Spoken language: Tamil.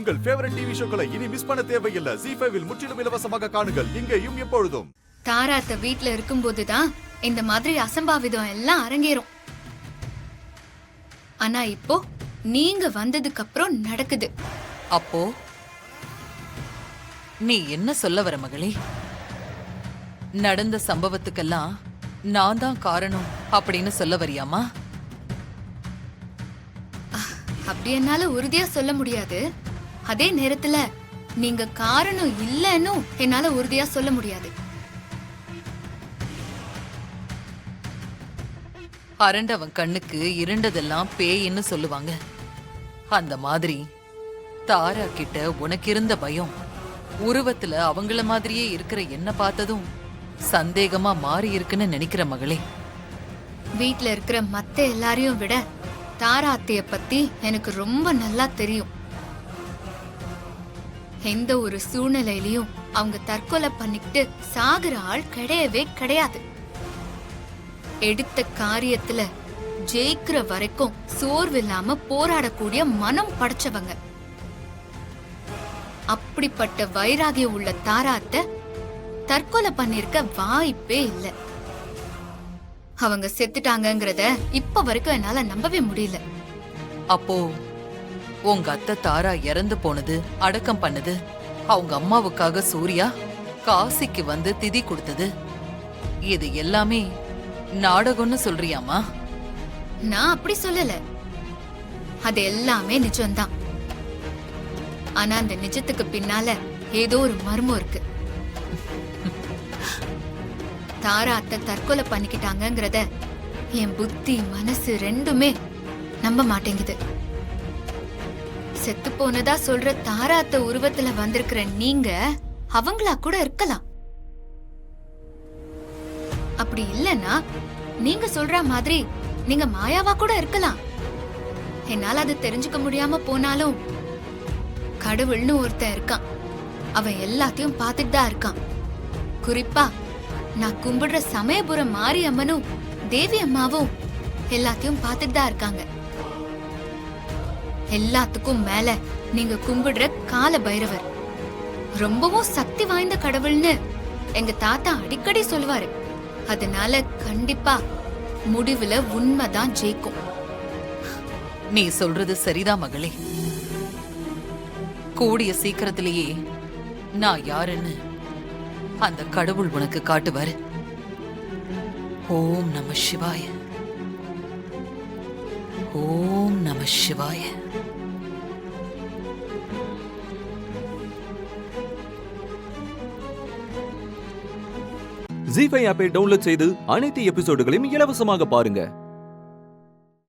உங்கள் ஃபேவரட் டிவி ஷோக்களை இனி மிஸ் பண்ண தேவையில்லை. ZEE5 இல் முற்றிலும் இலவசமாக காணுங்கள். இங்கேயும் எப்பொழுதும். தாராத்த வீட்ல இருக்கும்போதுதான் இந்த மாதிரி அசம்பாவிதம் எல்லாம் அரங்கேறும். ஆனா இப்போ நீங்க வந்ததுக்கு அப்புறம் நடக்குது. அப்போ நீ என்ன சொல்ல வர மகளே? நடந்த சம்பவத்துக்கெல்லாம் நான் தான் காரணம் அப்படின்னு சொல்ல வரியாமா? அப்படி என்னால உறுதியா சொல்ல முடியாது. அதே நேரத்துல நீங்க காரணம் இல்லன்னு என்னால உறுதியா சொல்ல முடியாது. அரண்டவன் கண்ணுக்கு இருண்டதெல்லாம் பேயின்னு சொல்லுவாங்க. அந்த மாதிரி தாரா கிட்ட உனக்கு இருந்த பயம் உருவத்துல அவங்கள மாதிரியே இருக்கிற என்ன பார்த்ததும் சந்தேகமா மாறி இருக்குன்னு நினைக்கிற மகளே. வீட்ல இருக்கிற மத்த எல்லாரையும் விட தாரா அத்தைய பத்தி எனக்கு ரொம்ப நல்லா தெரியும். எந்த ஒரு சூழ்நிலையிலயும் அவங்க தற்கொலை பண்ணிக்கிட்டு சாகுற ஆள் கிடையவே கிடையாது. எடுத்த காரியத்துல ஜெயிக்கிற வரைக்கும் சோர்வில்லாம போராடக்கூடிய மனம் படைச்சவங்க. அப்படிப்பட்ட வைராகியம் உள்ள தாராத்த தற்கொலை பண்ணிருக்க வாய்ப்பே இல்ல. அவங்க செத்துட்டாங்கங்கறத இப்ப வரைக்கும் என்னால நம்பவே முடியல. அப்போ உங்க அத்தை தாரா இறந்து போனது, அடக்கம் பண்ணது, அவங்க அம்மாவுக்காக சூர்யா காசிக்கு வந்து திதி கொடுத்தது, இது எல்லாமே நாடகம்னு சொல்றியாமா? நான் அப்படி சொல்லல. அது எல்லாமே நிஜம்தான். ஆனா அந்த நிஜத்துக்கு பின்னால ஏதோ ஒரு மர்மம் இருக்கு. தாரா அத்தை தற்கொலை பண்ணிக்கிட்டாங்கங்கறத என் புத்தி மனசு ரெண்டுமே நம்ப மாட்டேங்குது. செத்து போனதா சொல்ற தாரா அத்தை உருவத்துல வந்திருக்கிற நீங்க அவங்களா கூட இருக்கலாம். அப்படி இல்லனா நீங்க சொல்ற மாதிரி நீங்க மாயாவா கூட இருக்கலாம். என்னால அது தெரிஞ்சுக்க முடியாம போனாலும் கடவுள்னு ஒருத்தன் இருக்கான். அவன் எல்லாத்தையும் பார்த்துட்டு தான் இருக்கான். குறிப்பா நான் கும்பிடுற சமயபுரம் மாரியம்மனும் தேவி அம்மாவும் எல்லாத்தையும் பார்த்துட்டு தான் இருக்காங்க. எல்லாத்துக்கும் மேல நீங்க கும்பிடுற கால பைரவர் ரொம்பவும் சக்தி வாய்ந்த கடவுள்னு எங்க தாத்தா அடிக்கடி சொல்லுவாரு. அதனால கண்டிப்பா முடிவுல உண்மைதான் ஜெயிக்கும். நீ சொல்றது சரிதான் மகளே. கூடிய சீக்கிரத்திலேயே நான் யாருன்னு அந்த கடவுள் உனக்கு காட்டுவாரு. ஓம் நம சிவாய. ஓம் நம சிவாய. ZEE5 ஆப்பை டவுன்லோட் செய்து அனைத்து எபிசோடுகளையும் இலவசமாக பாருங்க.